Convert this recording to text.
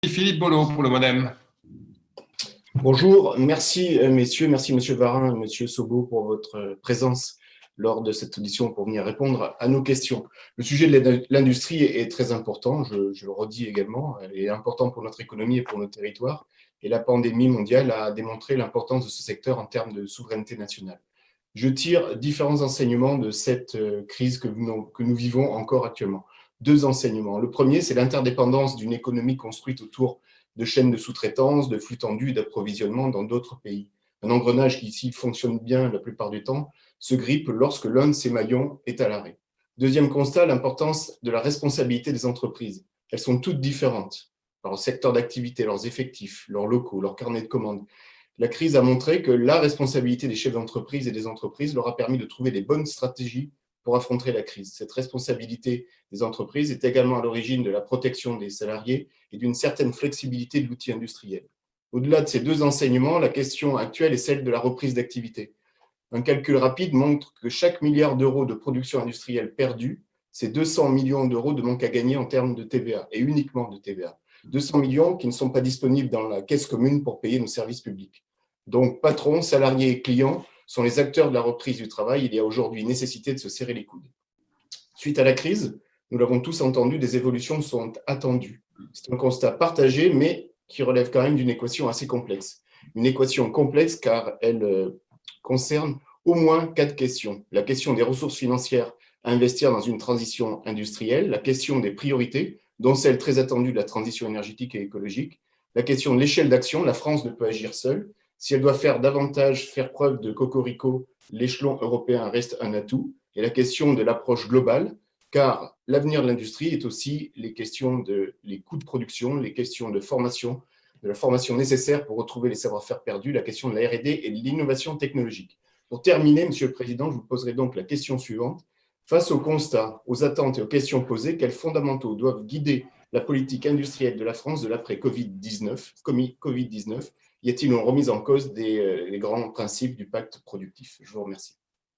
Philippe Bolo pour le Modem. Bonjour, merci messieurs, merci monsieur Varin et monsieur Sobo pour votre présence lors de cette audition pour venir répondre à nos questions. Le sujet de l'industrie est très important, je le redis également, il est important pour notre économie et pour nos territoires, et la pandémie mondiale a démontré l'importance de ce secteur en termes de souveraineté nationale. Je tire différents enseignements de cette crise que nous vivons encore actuellement. Deux enseignements. Le premier, c'est l'interdépendance d'une économie construite autour de chaînes de sous-traitance, de flux tendus d'approvisionnement dans d'autres pays. Un engrenage qui, s'il fonctionne bien la plupart du temps, se grippe lorsque l'un de ces maillons est à l'arrêt. Deuxième constat, l'importance de la responsabilité des entreprises. Elles sont toutes différentes par leur secteur d'activité, leurs effectifs, leurs locaux, leurs carnets de commandes. La crise a montré que la responsabilité des chefs d'entreprise et des entreprises leur a permis de trouver les bonnes stratégies pour affronter la crise. Cette responsabilité des entreprises est également à l'origine de la protection des salariés et d'une certaine flexibilité de l'outil industriel. Au-delà de ces deux enseignements, la question actuelle est celle de la reprise d'activité. Un calcul rapide montre que chaque milliard d'euros de production industrielle perdue, c'est 200 millions d'euros de manque à gagner en termes de TVA, et uniquement de TVA. 200 millions qui ne sont pas disponibles dans la caisse commune pour payer nos services publics. Donc, patrons, salariés et clients sont les acteurs de la reprise du travail. Il y a aujourd'hui nécessité de se serrer les coudes. Suite à la crise, nous l'avons tous entendu, des évolutions sont attendues. C'est un constat partagé, mais qui relève quand même d'une équation assez complexe. Une équation complexe car elle concerne au moins 4 questions. La question des ressources financières à investir dans une transition industrielle, la question des priorités, dont celle très attendue de la transition énergétique et écologique, la question de l'échelle d'action, la France ne peut agir seule. Si elle doit faire davantage, faire preuve de cocorico, l'échelon européen reste un atout. Et la question de l'approche globale, car l'avenir de l'industrie est aussi les questions les coûts de production, les questions de la formation nécessaire pour retrouver les savoir-faire perdus, la question de la R&D et de l'innovation technologique. Pour terminer, Monsieur le Président, je vous poserai donc la question suivante. Face aux constats, aux attentes et aux questions posées, quels fondamentaux doivent guider la politique industrielle de la France de l'après-Covid-19 Y a-t-il une remise en cause des grands principes du pacte productif? Je vous remercie.